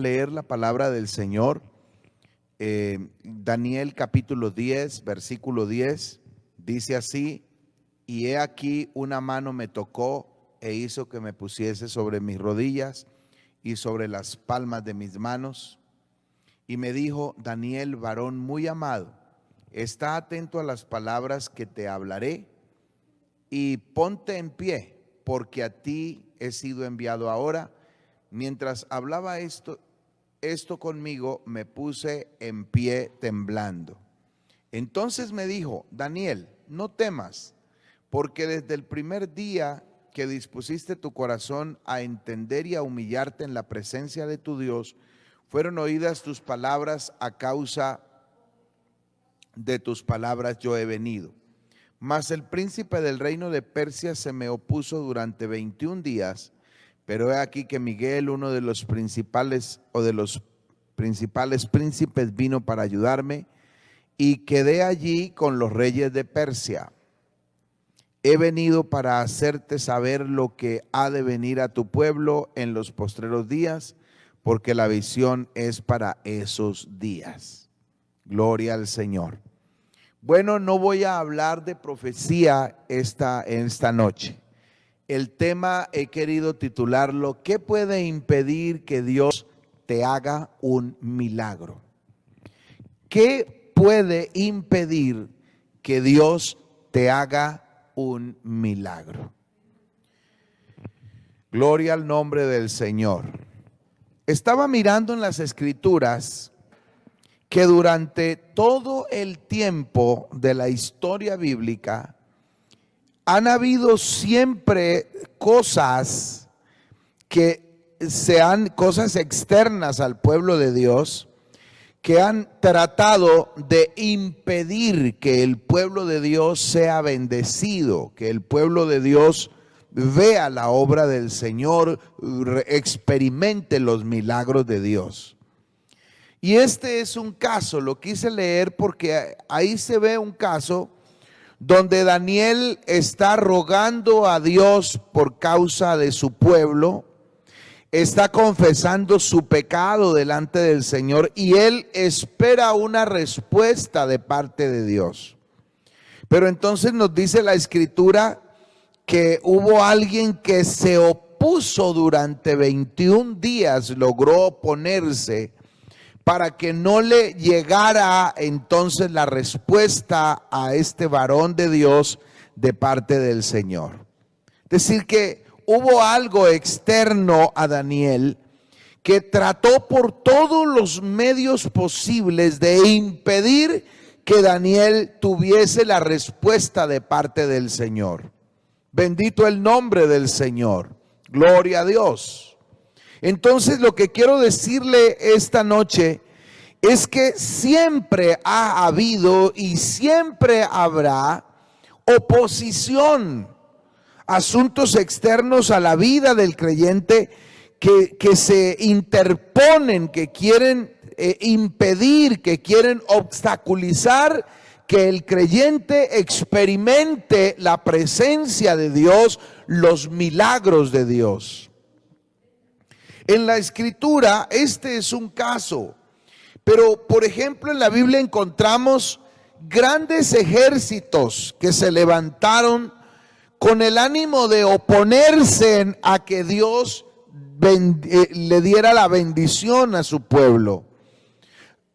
Leer la palabra del Señor. Daniel capítulo 10, versículo 10, dice así: y he aquí una mano me tocó e hizo que me pusiese sobre mis rodillas y sobre las palmas de mis manos. Y me dijo: Daniel, varón muy amado, está atento a las palabras que te hablaré y ponte en pie, porque a ti he sido enviado ahora. Mientras hablaba esto conmigo, me puse en pie temblando. Entonces me dijo: Daniel, no temas, porque desde el primer día que dispusiste tu corazón a entender y a humillarte en la presencia de tu Dios, fueron oídas tus palabras. A causa de tus palabras yo he venido. Mas el príncipe del reino de Persia se me opuso durante 21 días. Pero he aquí que Miguel, uno de los principales príncipes, vino para ayudarme, y quedé allí con los reyes de Persia. He venido para hacerte saber lo que ha de venir a tu pueblo en los postreros días, porque la visión es para esos días. Gloria al Señor. Bueno, no voy a hablar de profecía esta noche. El tema he querido titularlo: ¿qué puede impedir que Dios te haga un milagro? ¿Qué puede impedir que Dios te haga un milagro? Gloria al nombre del Señor. Estaba mirando en las Escrituras que durante todo el tiempo de la historia bíblica han habido siempre cosas que sean cosas externas al pueblo de Dios, que han tratado de impedir que el pueblo de Dios sea bendecido, que el pueblo de Dios vea la obra del Señor, experimente los milagros de Dios. Y este es un caso, lo quise leer porque ahí se ve un caso donde Daniel está rogando a Dios por causa de su pueblo, está confesando su pecado delante del Señor y él espera una respuesta de parte de Dios. Pero entonces nos dice la Escritura que hubo alguien que se opuso durante 21 días, logró oponerse para que no le llegara entonces la respuesta a este varón de Dios de parte del Señor. Es decir, que hubo algo externo a Daniel que trató por todos los medios posibles de impedir que Daniel tuviese la respuesta de parte del Señor. Bendito el nombre del Señor. Gloria a Dios. Entonces, lo que quiero decirle esta noche es que siempre ha habido y siempre habrá oposición, asuntos externos a la vida del creyente que se interponen, que quieren impedir, que quieren obstaculizar que el creyente experimente la presencia de Dios, los milagros de Dios. En la Escritura este es un caso, pero por ejemplo en la Biblia encontramos grandes ejércitos que se levantaron con el ánimo de oponerse a que Dios le diera la bendición a su pueblo.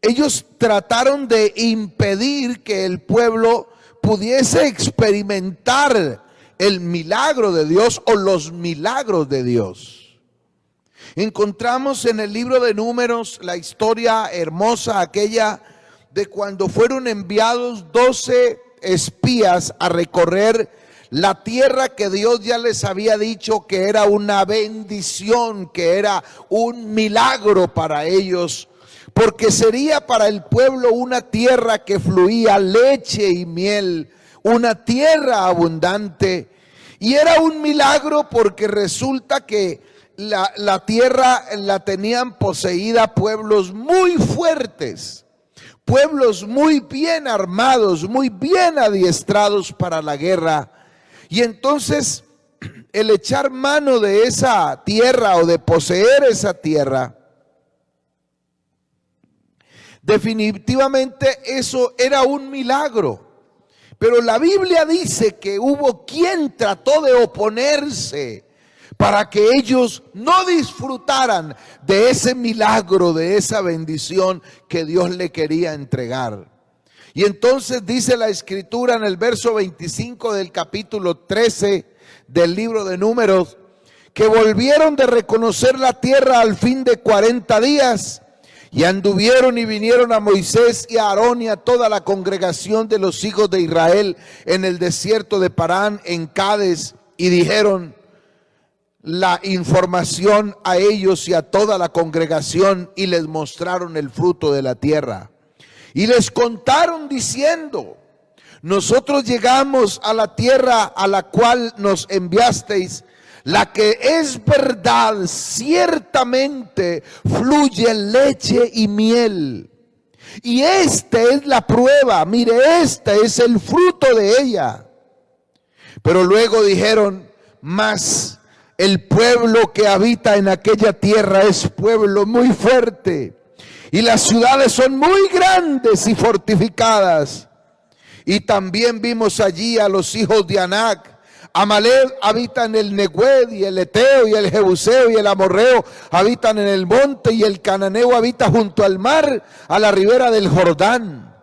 Ellos trataron de impedir que el pueblo pudiese experimentar el milagro de Dios o los milagros de Dios. Encontramos en el libro de Números la historia hermosa aquella de cuando fueron enviados 12 espías a recorrer la tierra que Dios ya les había dicho que era una bendición, que era un milagro para ellos, porque sería para el pueblo una tierra que fluía leche y miel, una tierra abundante. Y era un milagro porque resulta que la tierra la tenían poseída pueblos muy fuertes, pueblos muy bien armados, muy bien adiestrados para la guerra. Y entonces el echar mano de esa tierra o de poseer esa tierra Definitivamente eso era un milagro. Pero la Biblia dice que hubo quien trató de oponerse para que ellos no disfrutaran de ese milagro, de esa bendición que Dios le quería entregar. Y entonces dice la Escritura en el verso 25 del capítulo 13 del libro de Números, que volvieron de reconocer la tierra al fin de 40 días, y anduvieron y vinieron a Moisés y a Aarón y a toda la congregación de los hijos de Israel en el desierto de Parán, en Cades, y dijeron la información a ellos y a toda la congregación, y les mostraron el fruto de la tierra. Y les contaron diciendo: nosotros llegamos a la tierra a la cual nos enviasteis, la que es verdad, ciertamente fluye leche y miel. Y esta es la prueba, mire, este es el fruto de ella. Pero luego dijeron: mas el pueblo que habita en aquella tierra es pueblo muy fuerte, y las ciudades son muy grandes y fortificadas. Y también vimos allí a los hijos de Anac. Amalek habita en el Negued, y el Eteo, y el Jebuseo, y el Amorreo habitan en el monte, y el Cananeo habita junto al mar, a la ribera del Jordán.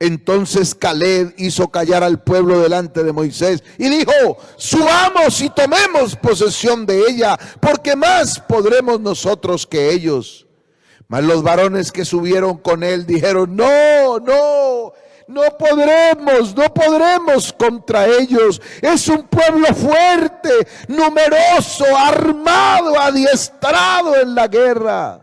Entonces Caleb hizo callar al pueblo delante de Moisés y dijo: subamos y tomemos posesión de ella, porque más podremos nosotros que ellos. Mas los varones que subieron con él dijeron: no podremos contra ellos. Es un pueblo fuerte, numeroso, armado, adiestrado en la guerra.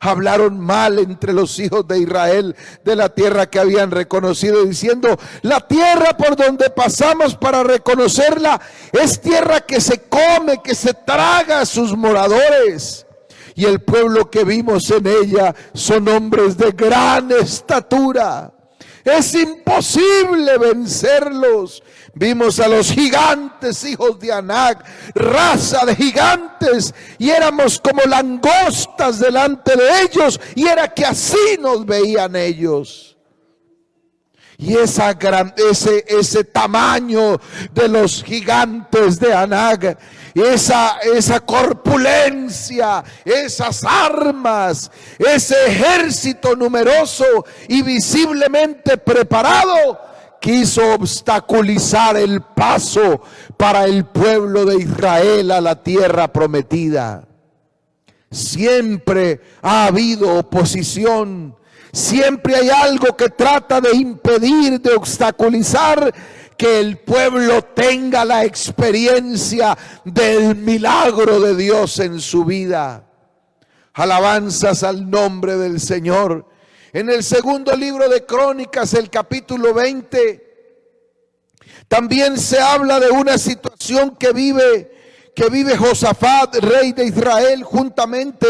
Hablaron mal entre los hijos de Israel de la tierra que habían reconocido, diciendo: la tierra por donde pasamos para reconocerla es tierra que se come, que se traga a sus moradores. Y el pueblo que vimos en ella son hombres de gran estatura. Es imposible vencerlos. Vimos a los gigantes, hijos de Anac, raza de gigantes, y éramos como langostas delante de ellos, y era que así nos veían ellos. Y ese tamaño de los gigantes de Anac, esa corpulencia, esas armas, ese ejército numeroso y visiblemente preparado, quiso obstaculizar el paso para el pueblo de Israel a la tierra prometida. Siempre ha habido oposición. Siempre hay algo que trata de impedir, de obstaculizar que el pueblo tenga la experiencia del milagro de Dios en su vida. Alabanzas al nombre del Señor. En el segundo libro de Crónicas, el capítulo 20, también se habla de una situación que vive Josafat, rey de Israel, juntamente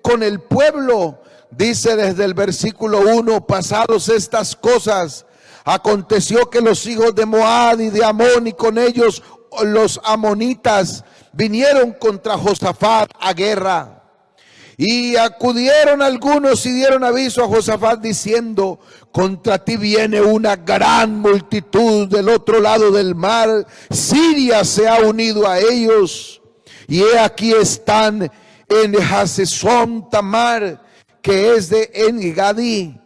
con el pueblo. Dice desde el versículo 1: pasados estas cosas, aconteció que los hijos de Moab y de Amón, y con ellos los amonitas, vinieron contra Josafat a guerra. Y acudieron algunos y dieron aviso a Josafat diciendo: contra ti viene una gran multitud del otro lado del mar, Siria se ha unido a ellos, y he aquí están en Hazezón Tamar, que es de En-Gadi.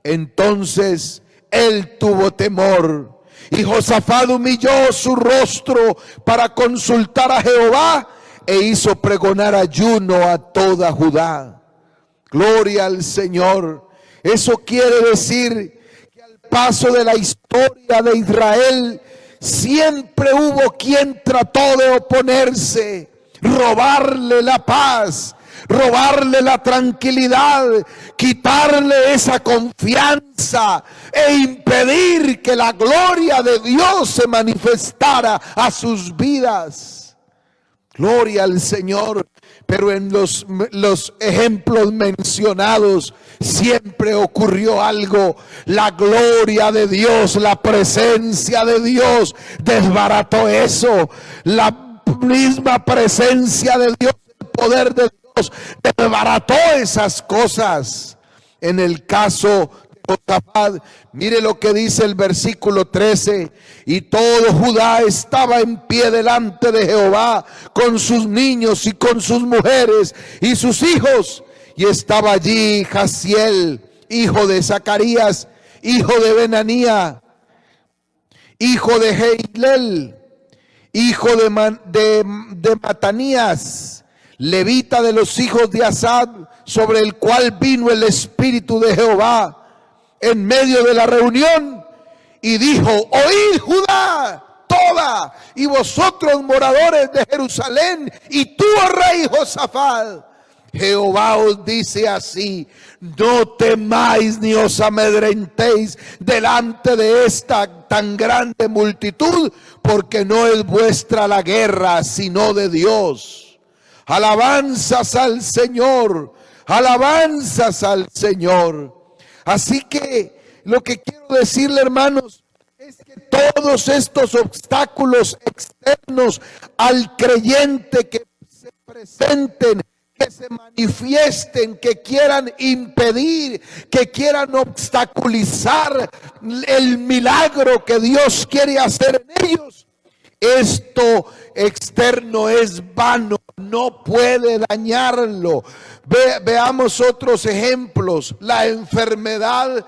Entonces él tuvo temor, y Josafat humilló su rostro para consultar a Jehová, e hizo pregonar ayuno a toda Judá. Gloria al Señor. Eso quiere decir que al paso de la historia de Israel siempre hubo quien trató de oponerse, robarle la paz, robarle la tranquilidad, quitarle esa confianza e impedir que la gloria de Dios se manifestara a sus vidas. Gloria al Señor. Pero en los ejemplos mencionados siempre ocurrió algo. La gloria de Dios, la presencia de Dios desbarató eso. La misma presencia de Dios, el poder de Dios desbarató esas cosas. En el caso de Josafat, mire lo que dice el versículo 13: y todo Judá estaba en pie delante de Jehová, con sus niños y con sus mujeres y sus hijos. Y estaba allí Jaziel, hijo de Zacarías, hijo de Benanía, hijo de Jeilel, hijo de Matanías, levita de los hijos de Asad, sobre el cual vino el Espíritu de Jehová en medio de la reunión, y dijo: oíd Judá toda, y vosotros moradores de Jerusalén, y tú, oh rey Josafat, Jehová os dice así: no temáis ni os amedrentéis delante de esta tan grande multitud, porque no es vuestra la guerra, sino de Dios. Alabanzas al Señor, alabanzas al Señor. Así que lo que quiero decirle, hermanos, es que todos estos obstáculos externos al creyente que se presenten, que se manifiesten, que quieran impedir, que quieran obstaculizar el milagro que Dios quiere hacer en ellos, esto externo es vano, no puede dañarlo. Veamos otros ejemplos. La enfermedad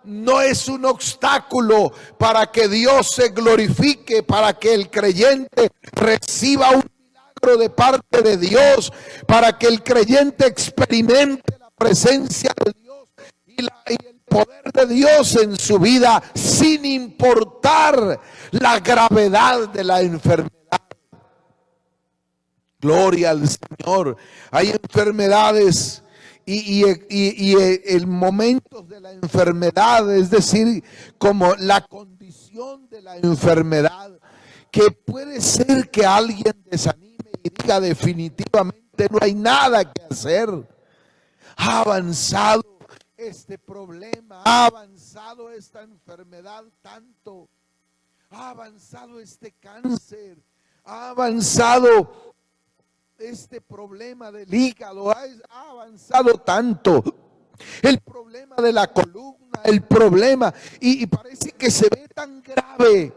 no es un obstáculo para que Dios se glorifique, para que el creyente reciba un milagro de parte de Dios, para que el creyente experimente la presencia de Dios y el poder de Dios en su vida, sin importar la gravedad de la enfermedad. Gloria al Señor. Hay enfermedades y el momento de la enfermedad, es decir, como la condición de la enfermedad, que puede ser que alguien desanime y diga: definitivamente no hay nada que hacer. Ha avanzado este problema, ha avanzado esta enfermedad tanto, ha avanzado este cáncer, ha avanzado este problema del hígado, ha avanzado tanto, el problema de la columna, el problema, y parece que se ve tan grave.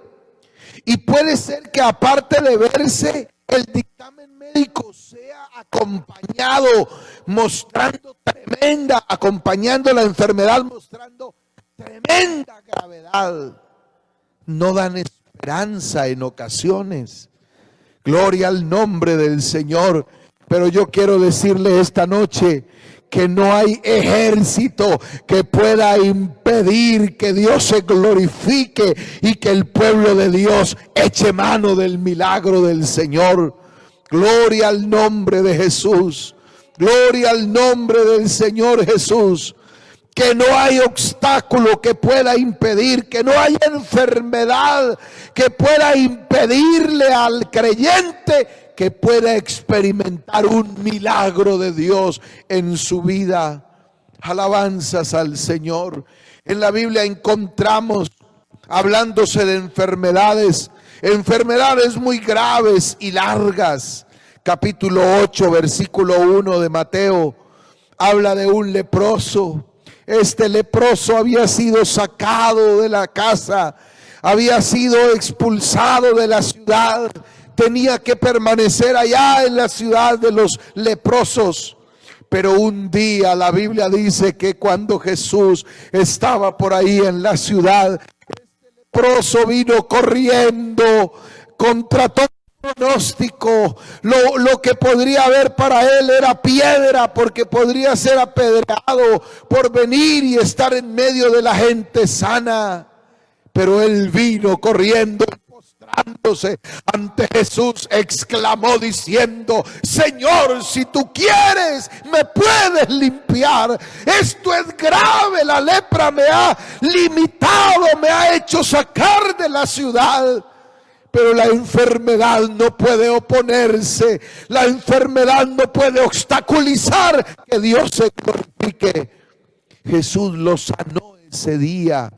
Y puede ser que, aparte de verse, el dictamen médico sea acompañado, acompañando la enfermedad, mostrando tremenda gravedad. No dan esperanza en ocasiones. Gloria al nombre del Señor. Pero yo quiero decirle esta noche que no hay ejército que pueda impedir que Dios se glorifique y que el pueblo de Dios eche mano del milagro del Señor. Gloria al nombre de Jesús. Gloria al nombre del Señor Jesús. Que no hay obstáculo que pueda impedir, que no hay enfermedad que pueda impedirle al creyente que pueda experimentar un milagro de Dios en su vida. Alabanzas al Señor. En la Biblia encontramos, hablándose de enfermedades muy graves y largas. Capítulo 8, versículo 1 de Mateo, habla de un leproso. Este leproso había sido sacado de la casa, había sido expulsado de la ciudad, tenía que permanecer allá en la ciudad de los leprosos. Pero un día la Biblia dice que cuando Jesús estaba por ahí en la ciudad, este leproso vino corriendo contra todo pronóstico. Lo que podría haber para él era piedra, porque podría ser apedreado por venir y estar en medio de la gente sana. Pero él vino corriendo, postrándose ante Jesús, exclamó diciendo: Señor, si tú quieres, me puedes limpiar. Esto es grave, la lepra me ha limitado, me ha hecho sacar de la ciudad. Pero la enfermedad no puede oponerse, la enfermedad no puede obstaculizar que Dios se glorifique. Jesús lo sanó ese día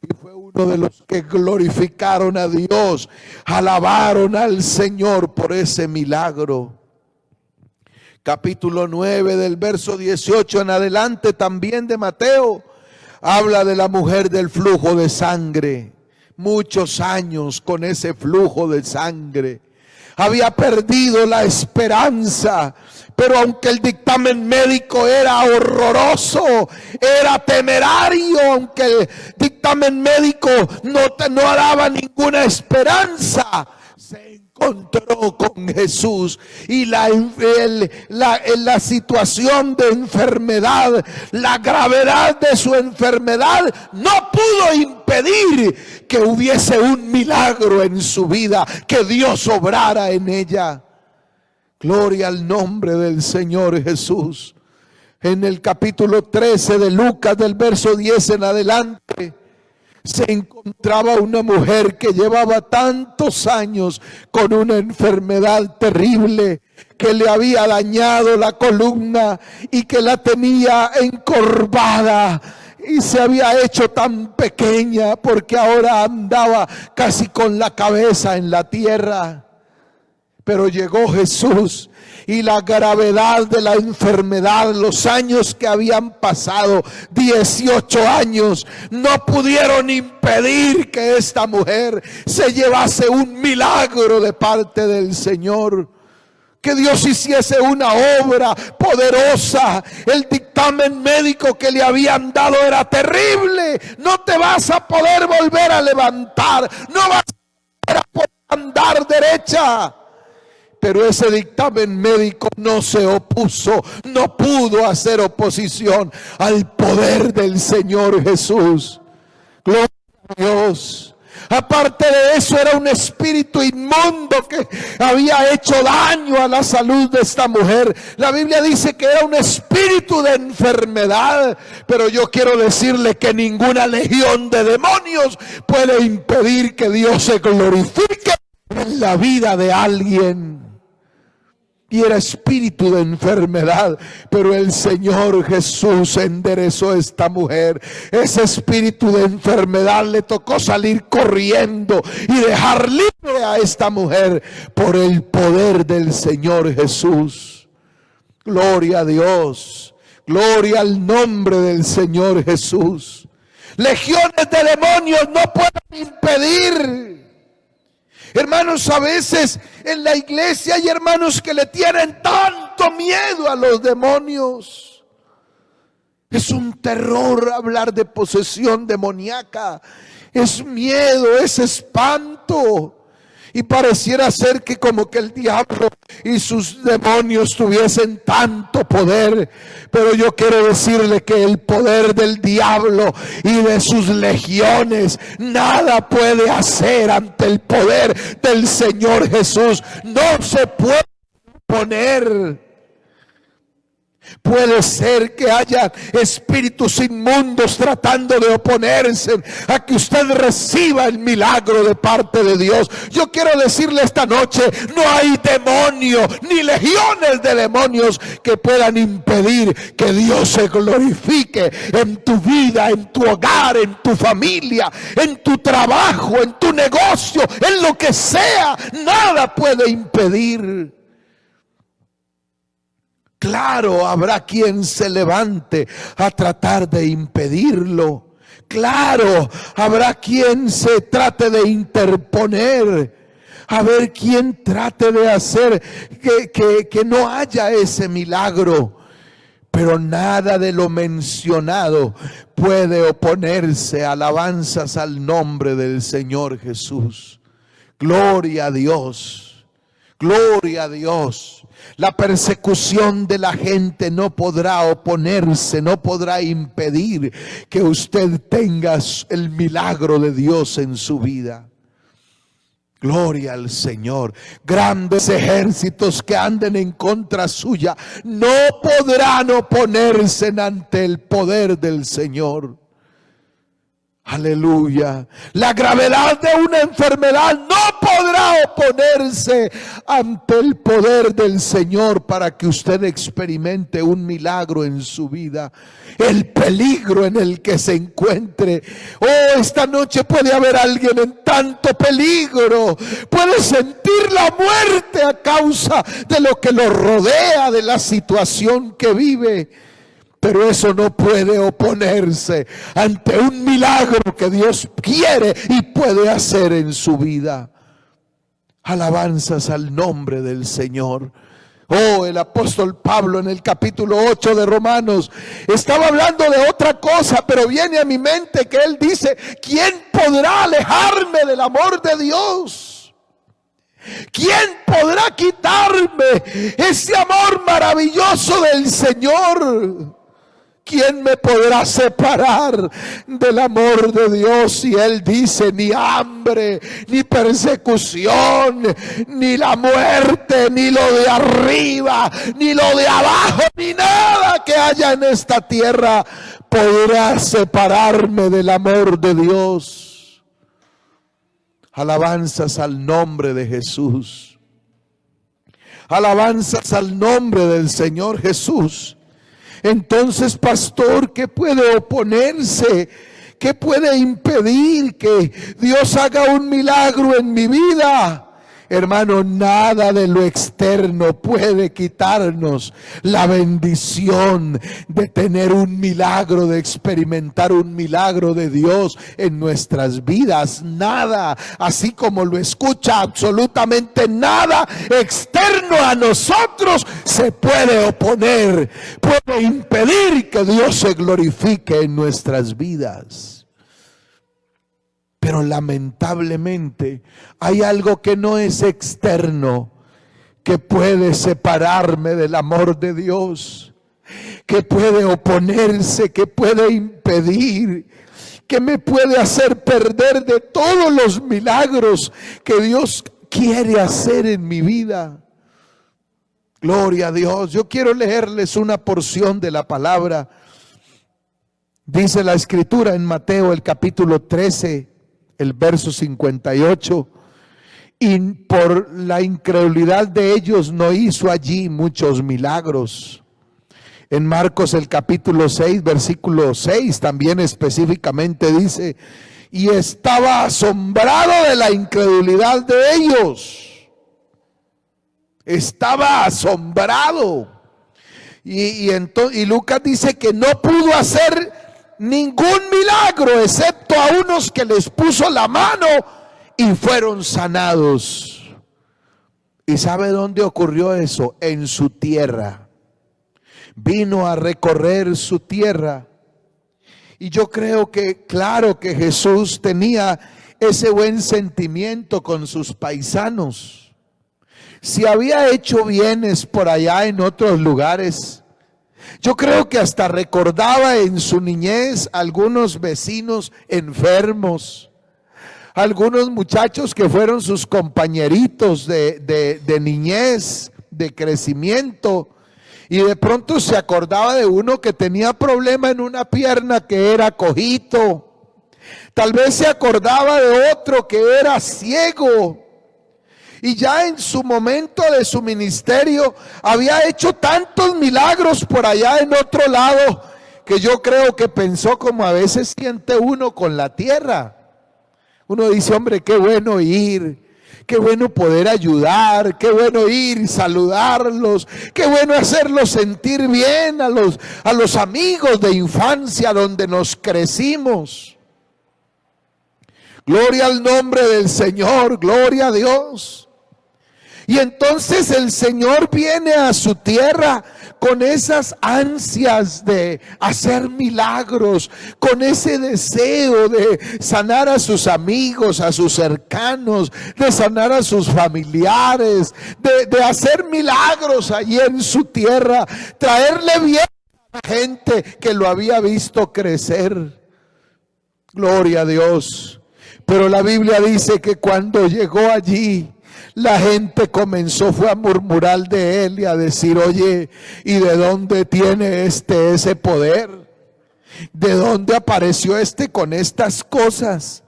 y fue uno de los que glorificaron a Dios, alabaron al Señor por ese milagro. capítulo 9 del verso 18 en adelante, también de Mateo, habla de la mujer del flujo de sangre. Muchos años con ese flujo de sangre. Había perdido la esperanza, pero aunque el dictamen médico era horroroso, era temerario, aunque el dictamen médico no daba ninguna esperanza, se encontró con Jesús y la situación de enfermedad, la gravedad de su enfermedad no pudo impedir que hubiese un milagro en su vida, que Dios obrara en ella. Gloria al nombre del Señor Jesús. En el capítulo 13 de Lucas, del verso 10 en adelante, se encontraba una mujer que llevaba tantos años con una enfermedad terrible que le había dañado la columna y que la tenía encorvada y se había hecho tan pequeña porque ahora andaba casi con la cabeza en la tierra. Pero llegó Jesús y la gravedad de la enfermedad, los años que habían pasado, 18 años, no pudieron impedir que esta mujer se llevase un milagro de parte del Señor. Que Dios hiciese una obra poderosa. El dictamen médico que le habían dado era terrible. No te vas a poder volver a levantar, no vas a poder andar derecha. Pero ese dictamen médico no se opuso, no pudo hacer oposición al poder del Señor Jesús. Gloria a Dios. Aparte de eso, era un espíritu inmundo que había hecho daño a la salud de esta mujer. La Biblia dice que era un espíritu de enfermedad, pero yo quiero decirle que ninguna legión de demonios puede impedir que Dios se glorifique en la vida de alguien. Y era espíritu de enfermedad, pero el Señor Jesús enderezó a esta mujer. Ese espíritu de enfermedad le tocó salir corriendo y dejar libre a esta mujer por el poder del Señor Jesús. Gloria a Dios, gloria al nombre del Señor Jesús. Legiones de demonios no pueden impedir. Hermanos, a veces en la iglesia hay hermanos que le tienen tanto miedo a los demonios. Es un terror hablar de posesión demoníaca. Es miedo, es espanto. Y pareciera ser que como que el diablo y sus demonios tuviesen tanto poder. Pero yo quiero decirle que el poder del diablo y de sus legiones nada puede hacer ante el poder del Señor Jesús. No se puede oponer. Puede ser que haya espíritus inmundos tratando de oponerse a que usted reciba el milagro de parte de Dios. Yo quiero decirle esta noche, no hay demonio ni legiones de demonios que puedan impedir que Dios se glorifique en tu vida, en tu hogar, en tu familia, en tu trabajo, en tu negocio, en lo que sea. Nada puede impedir. Claro, habrá quien se levante a tratar de impedirlo. Claro, habrá quien se trate de interponer. A ver quién trate de hacer que no haya ese milagro. Pero nada de lo mencionado puede oponerse. Alabanzas al nombre del Señor Jesús. Gloria a Dios. Gloria a Dios. La persecución de la gente no podrá oponerse, no podrá impedir que usted tenga el milagro de Dios en su vida. Gloria al Señor. Grandes ejércitos que anden en contra suya no podrán oponerse ante el poder del Señor. Aleluya. La gravedad de una enfermedad no podrá oponerse ante el poder del Señor para que usted experimente un milagro en su vida. El peligro en el que se encuentre. Oh, esta noche puede haber alguien en tanto peligro. Puede sentir la muerte a causa de lo que lo rodea, de la situación que vive. Pero eso no puede oponerse ante un milagro que Dios quiere y puede hacer en su vida. Alabanzas al nombre del Señor. Oh, el apóstol Pablo en el capítulo 8 de Romanos estaba hablando de otra cosa, pero viene a mi mente que él dice: ¿quién podrá alejarme del amor de Dios? ¿Quién podrá quitarme ese amor maravilloso del Señor? ¿Quién me podrá separar del amor de Dios? Y él dice: ni hambre, ni persecución, ni la muerte, ni lo de arriba, ni lo de abajo, ni nada que haya en esta tierra podrá separarme del amor de Dios. Alabanzas al nombre de Jesús. Alabanzas al nombre del Señor Jesús. Entonces, pastor, ¿qué puede oponerse? ¿Qué puede impedir que Dios haga un milagro en mi vida? Hermano, nada de lo externo puede quitarnos la bendición de tener un milagro, de experimentar un milagro de Dios en nuestras vidas. Nada, así como lo escucha, absolutamente nada externo a nosotros se puede oponer, puede impedir que Dios se glorifique en nuestras vidas. Pero lamentablemente hay algo que no es externo, que puede separarme del amor de Dios, que puede oponerse, que puede impedir, que me puede hacer perder de todos los milagros que Dios quiere hacer en mi vida. Gloria a Dios. Yo quiero leerles una porción de la palabra. Dice la Escritura en Mateo el capítulo 13, el verso 58, y por la incredulidad de ellos no hizo allí muchos milagros. En Marcos el capítulo 6, versículo 6, también específicamente dice: y estaba asombrado de la incredulidad de ellos. Estaba asombrado. Y Lucas dice que no pudo hacer ningún milagro excepto a unos que les puso la mano y fueron sanados. ¿Y sabe dónde ocurrió eso? En su tierra. Vino a recorrer su tierra. Y yo creo que, claro, que Jesús tenía ese buen sentimiento con sus paisanos. Si había hecho bienes por allá en otros lugares, yo creo que hasta recordaba en su niñez algunos vecinos enfermos, algunos muchachos que fueron sus compañeritos de niñez, de crecimiento, y de pronto se acordaba de uno que tenía problema en una pierna, que era cojito. Tal vez se acordaba de otro que era ciego. Y ya en su momento de su ministerio había hecho tantos milagros por allá en otro lado, que yo creo que pensó como a veces siente uno con la tierra. Uno dice: hombre, qué bueno ir, qué bueno poder ayudar, qué bueno ir y saludarlos, qué bueno hacerlos sentir bien a los amigos de infancia donde nos crecimos. Gloria al nombre del Señor, gloria a Dios. Y entonces el Señor viene a su tierra con esas ansias de hacer milagros, con ese deseo de sanar a sus amigos, a sus cercanos, de sanar a sus familiares, de hacer milagros allí en su tierra, traerle bien a la gente que lo había visto crecer. Gloria a Dios. Pero la Biblia dice que cuando llegó allí, la gente fue a murmurar de él y a decir: oye, ¿y de dónde tiene ese poder? ¿De dónde apareció con estas cosas?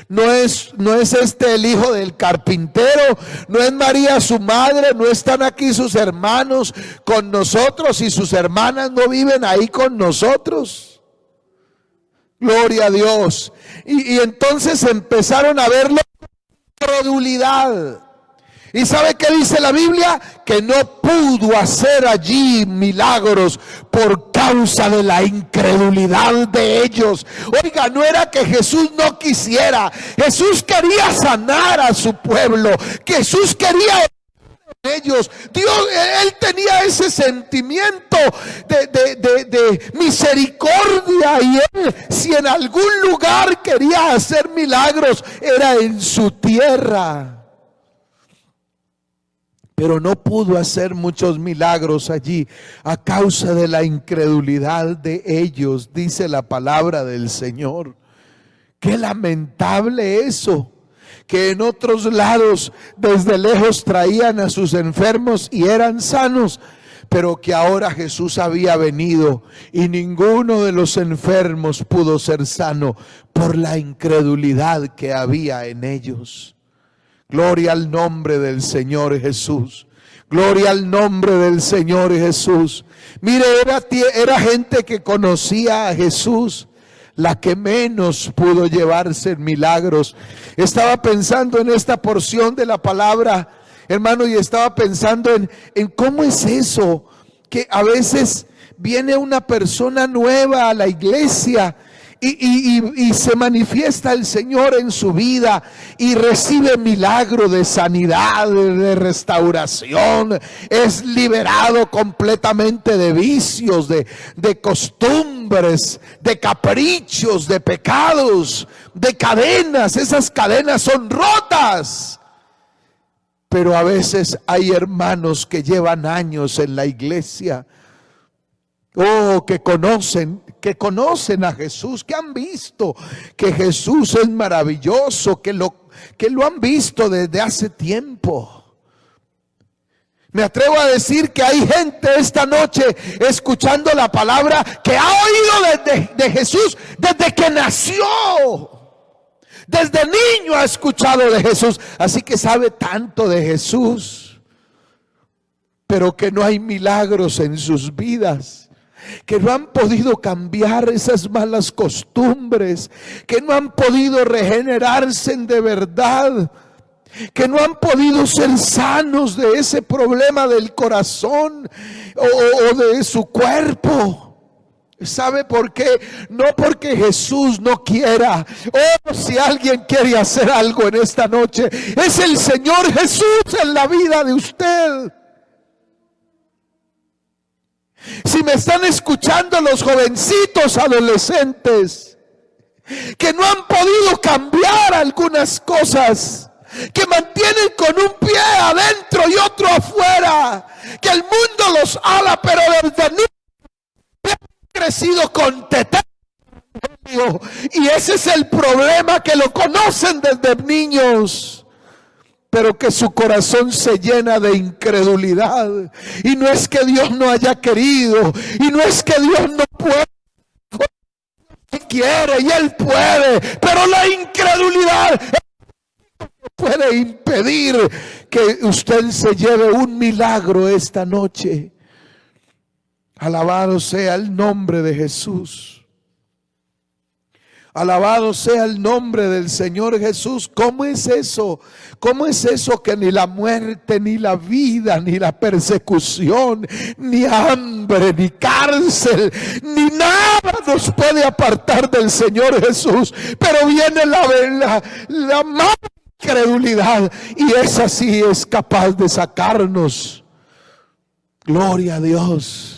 No es este el hijo del carpintero, no es María su madre, no están aquí sus hermanos con nosotros y sus hermanas no viven ahí con nosotros. Gloria a Dios. Y entonces empezaron a verlo con incredulidad. ¿Y sabe qué dice la Biblia? Que no pudo hacer allí milagros por causa de la incredulidad de ellos. Oiga, no era que Jesús no quisiera. Jesús quería sanar a su pueblo. Jesús quería ellos. Dios, él tenía ese sentimiento de misericordia, y él, si en algún lugar quería hacer milagros, era en su tierra. Pero no pudo hacer muchos milagros allí a causa de la incredulidad de ellos, dice la palabra del Señor. Qué lamentable eso, que en otros lados desde lejos traían a sus enfermos y eran sanos, pero que ahora Jesús había venido y ninguno de los enfermos pudo ser sano por la incredulidad que había en ellos. Gloria al nombre del Señor Jesús. Gloria al nombre del Señor Jesús. Mire, era gente que conocía a Jesús, la que menos pudo llevarse milagros. Estaba pensando en esta porción de la palabra, hermano, y estaba pensando en cómo es eso, que a veces viene una persona nueva a la iglesia y se manifiesta el Señor en su vida y recibe milagro de sanidad, de restauración, es liberado completamente de vicios, de costumbres, de caprichos, de pecados, de cadenas. Esas cadenas son rotas. Pero a veces hay hermanos que llevan años en la iglesia, que conocen a Jesús, que han visto que Jesús es maravilloso, que lo han visto desde hace tiempo. Me atrevo a decir que hay gente esta noche escuchando la palabra que ha oído de Jesús desde que nació. Desde niño ha escuchado de Jesús, así que sabe tanto de Jesús, pero que no hay milagros en sus vidas, que no han podido cambiar esas malas costumbres, que no han podido regenerarse de verdad, que no han podido ser sanos de ese problema del corazón o de su cuerpo. ¿Sabe por qué? No porque Jesús no quiera. Si alguien quiere hacer algo en esta noche, es el Señor Jesús en la vida de usted. Si me están escuchando los jovencitos adolescentes que no han podido cambiar algunas cosas, que mantienen con un pie adentro y otro afuera, que el mundo los ala, pero desde niños crecido con tetero, y ese es el problema, que lo conocen desde niños, pero que su corazón se llena de incredulidad. Y no es que Dios no haya querido, y no es que Dios no puede, Él quiere y Él puede, pero la incredulidad puede impedir que usted se lleve un milagro esta noche. Alabado sea el nombre de Jesús. Alabado sea el nombre del Señor Jesús. ¿Cómo es eso? ¿Cómo es eso que ni la muerte, ni la vida, ni la persecución, ni hambre, ni cárcel, ni nada nos puede apartar del Señor Jesús? Pero viene la mala incredulidad, y esa sí es capaz de sacarnos. Gloria a Dios.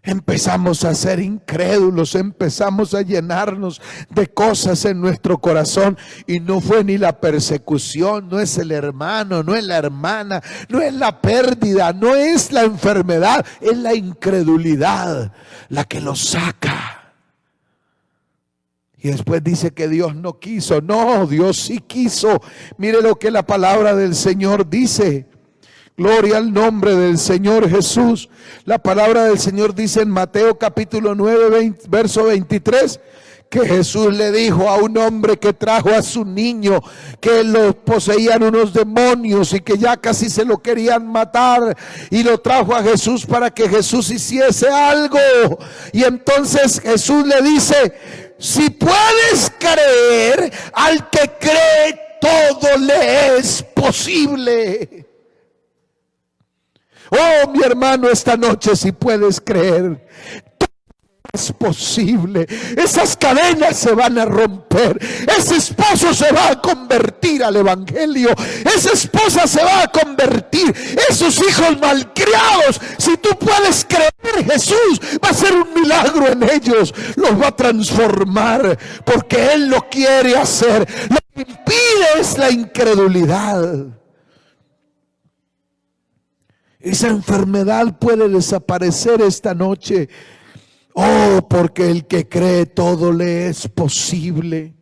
Empezamos a ser incrédulos, empezamos a llenarnos de cosas en nuestro corazón, y no fue ni la persecución, no es el hermano, no es la hermana, no es la pérdida, no es la enfermedad, es la incredulidad la que lo saca. Y después dice que Dios no quiso. No, Dios sí quiso. Mire lo que la palabra del Señor dice. Gloria al nombre del Señor Jesús. La palabra del Señor dice en Mateo capítulo 9, verso 23, que Jesús le dijo a un hombre que trajo a su niño, que lo poseían unos demonios y que ya casi se lo querían matar, y lo trajo a Jesús para que Jesús hiciese algo. Y entonces Jesús le dice: si puedes creer, al que cree todo le es posible. Oh, mi hermano, esta noche, si puedes creer, es posible. Esas cadenas se van a romper. Ese esposo se va a convertir al evangelio. Esa esposa se va a convertir. Esos hijos malcriados, si tú puedes creer, Jesús va a hacer un milagro en ellos. Los va a transformar porque Él lo quiere hacer. Lo que impide es la incredulidad. Esa enfermedad puede desaparecer esta noche. Oh, porque el que cree todo le es posible.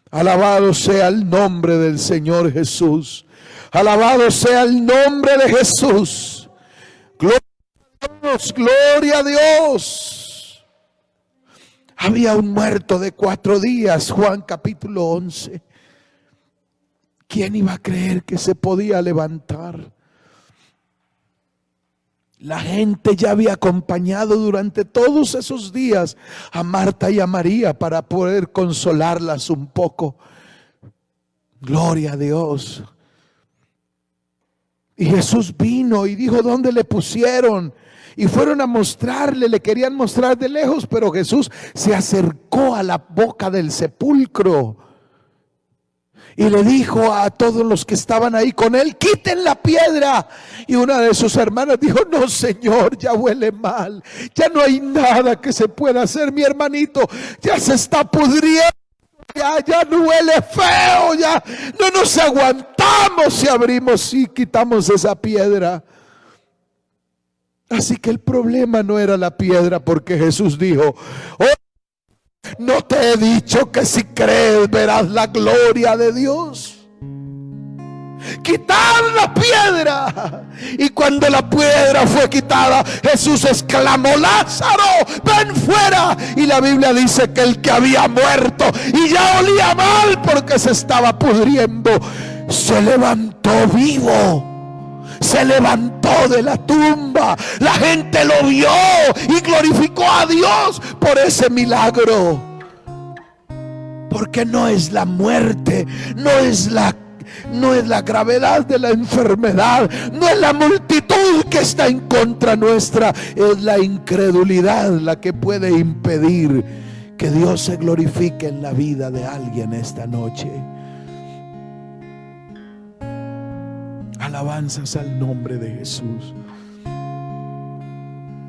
Alabado sea el nombre del Señor Jesús. Alabado sea el nombre de Jesús. Gloria a Dios, gloria a Dios. Había un muerto de 4 días, Juan capítulo 11. ¿Quién iba a creer que se podía levantar? La gente ya había acompañado durante todos esos días a Marta y a María para poder consolarlas un poco. Gloria a Dios. Y Jesús vino y dijo: ¿dónde le pusieron? Y fueron a mostrarle, le querían mostrar de lejos, pero Jesús se acercó a la boca del sepulcro y le dijo a todos los que estaban ahí con él: quiten la piedra. Y una de sus hermanas dijo: no, Señor, ya huele mal, ya no hay nada que se pueda hacer, mi hermanito ya se está pudriendo, ya no huele feo, ya no nos aguantamos si abrimos y quitamos esa piedra. Así que el problema no era la piedra, porque Jesús dijo: oh, ¿no te he dicho que si crees verás la gloria de Dios? Quitar la piedra. Y cuando la piedra fue quitada, Jesús exclamó: Lázaro, ven fuera. Y la Biblia dice que el que había muerto y ya olía mal porque se estaba pudriendo, se levantó vivo. Se levantó de la tumba. La gente lo vio y glorificó a Dios por ese milagro. Porque no es la muerte, no es la gravedad de la enfermedad, no es la multitud que está en contra nuestra, es la incredulidad la que puede impedir que Dios se glorifique en la vida de alguien esta noche. Alabanzas al nombre de Jesús.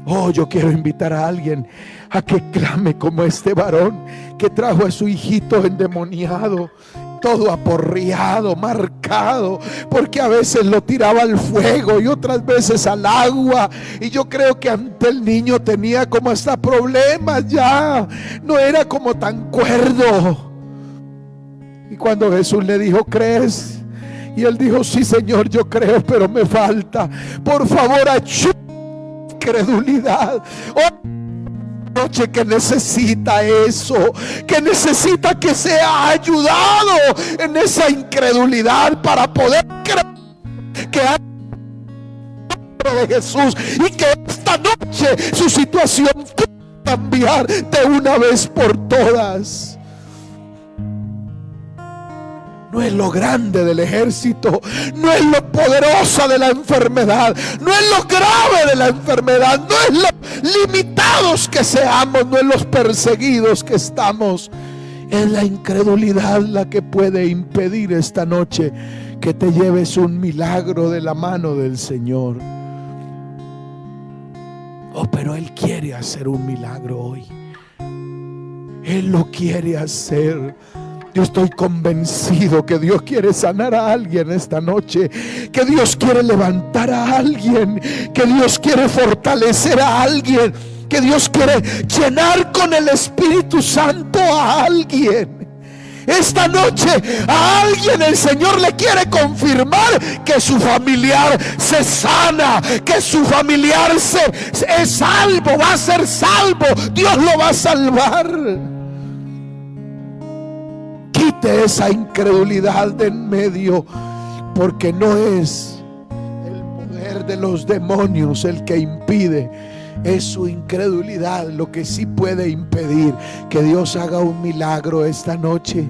Oh, yo quiero invitar a alguien a que clame como este varón que trajo a su hijito endemoniado, todo aporreado, marcado, porque a veces lo tiraba al fuego y otras veces al agua. Y yo creo que ante el niño tenía como hasta problemas, ya no era como tan cuerdo. Y cuando Jesús le dijo: ¿crees? Y él dijo: sí, Señor, yo creo, pero me falta. Por favor, ayúdame. Incredulidad. Oh, noche que necesita eso, que necesita que sea ayudado en esa incredulidad para poder creer que hay de Jesús y que esta noche su situación puede cambiar de una vez por todas. No es lo grande del ejército, no es lo poderosa de la enfermedad, no es lo grave de la enfermedad, no es lo limitados que seamos, no es los perseguidos que estamos. Es la incredulidad la que puede impedir esta noche que te lleves un milagro de la mano del Señor. Oh, pero Él quiere hacer un milagro hoy. Él lo quiere hacer. Yo estoy convencido que Dios quiere sanar a alguien esta noche, que Dios quiere levantar a alguien, que Dios quiere fortalecer a alguien, que Dios quiere llenar con el Espíritu Santo a alguien. Esta noche a alguien el Señor le quiere confirmar que su familiar se sana, que su familiar es salvo, va a ser salvo. Dios lo va a salvar. Quite esa incredulidad de en medio, porque no es el poder de los demonios el que impide, es su incredulidad lo que sí puede impedir que Dios haga un milagro esta noche.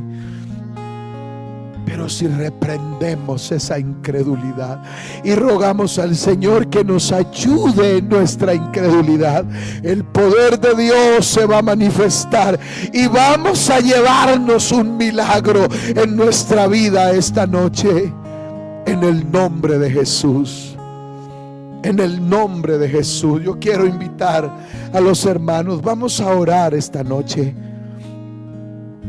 Pero si reprendemos esa incredulidad y rogamos al Señor que nos ayude en nuestra incredulidad, el poder de Dios se va a manifestar y vamos a llevarnos un milagro en nuestra vida esta noche. En el nombre de Jesús. En el nombre de Jesús. Yo quiero invitar a los hermanos, vamos a orar esta noche.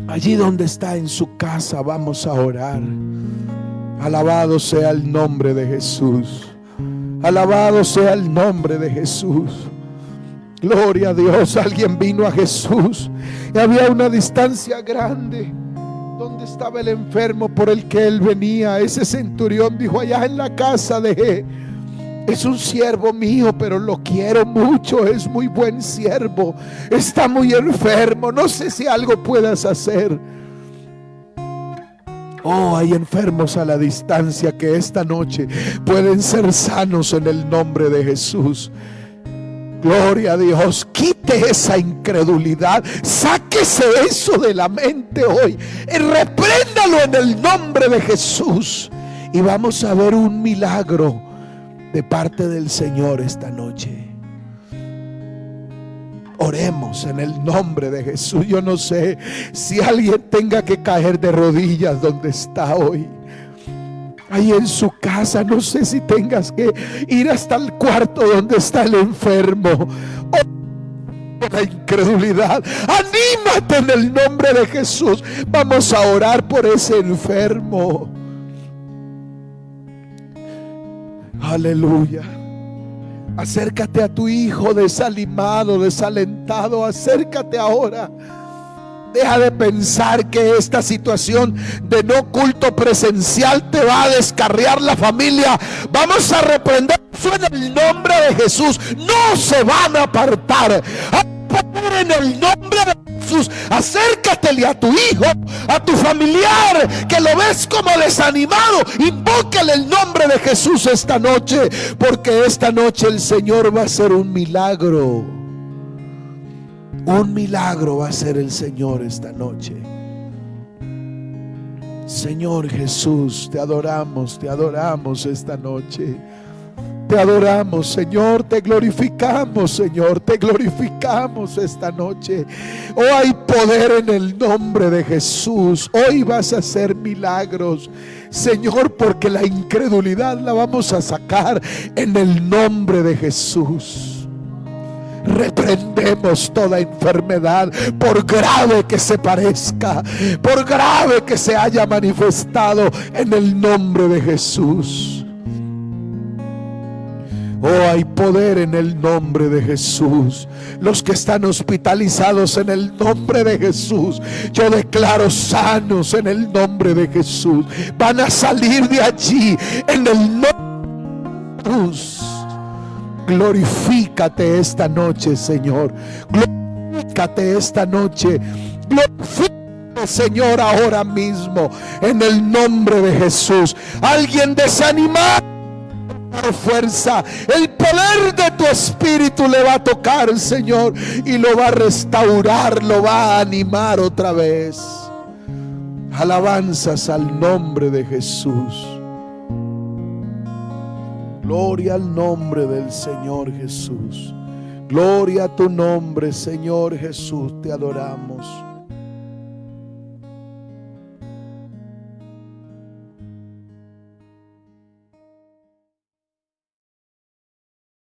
Allí donde está en su casa, vamos a orar. Alabado sea el nombre de Jesús. Alabado sea el nombre de Jesús. Gloria a Dios. Alguien vino a Jesús y había una distancia grande donde estaba el enfermo por el que él venía. Ese centurión dijo: allá en la casa es un siervo mío, pero lo quiero mucho, es muy buen siervo, está muy enfermo, no sé si algo puedas hacer. Oh, hay enfermos a la distancia que esta noche pueden ser sanos en el nombre de Jesús. Gloria a Dios. Quite esa incredulidad, sáquese eso de la mente hoy y repréndalo en el nombre de Jesús, y vamos a ver un milagro de parte del Señor esta noche. Oremos en el nombre de Jesús. Yo no sé si alguien tenga que caer de rodillas donde está hoy, ahí en su casa. No sé si tengas que ir hasta el cuarto donde está el enfermo. Oh, la incredulidad, anímate en el nombre de Jesús. Vamos a orar por ese enfermo. Aleluya. Acércate a tu hijo desanimado, desalentado. Acércate ahora. Deja de pensar que esta situación de no culto presencial te va a descarriar la familia. Vamos a reprender eso en el nombre de Jesús. No se van a apartar. En el nombre de Jesús, acércatele a tu hijo, a tu familiar que lo ves como desanimado. Invócale el nombre de Jesús esta noche, porque esta noche el Señor va a hacer un milagro. Un milagro va a hacer el Señor esta noche. Señor Jesús, te adoramos esta noche. Te adoramos, Señor, te glorificamos, Señor, te glorificamos esta noche. Oh, hay poder en el nombre de Jesús. Hoy vas a hacer milagros, Señor, porque la incredulidad la vamos a sacar en el nombre de Jesús. Reprendemos toda enfermedad, por grave que se parezca, por grave que se haya manifestado, en el nombre de Jesús. Oh, hay poder en el nombre de Jesús. Los que están hospitalizados, en el nombre de Jesús, yo declaro sanos en el nombre de Jesús. Van a salir de allí en el nombre de Jesús. Glorifícate esta noche, Señor. Glorifícate esta noche. Glorifícate, Señor, ahora mismo en el nombre de Jesús. Alguien desanimado, fuerza, el poder de tu espíritu le va a tocar, Señor, y lo va a restaurar, lo va a animar otra vez. Alabanzas al nombre de Jesús. Gloria al nombre del Señor Jesús. Gloria a tu nombre, Señor Jesús, te adoramos.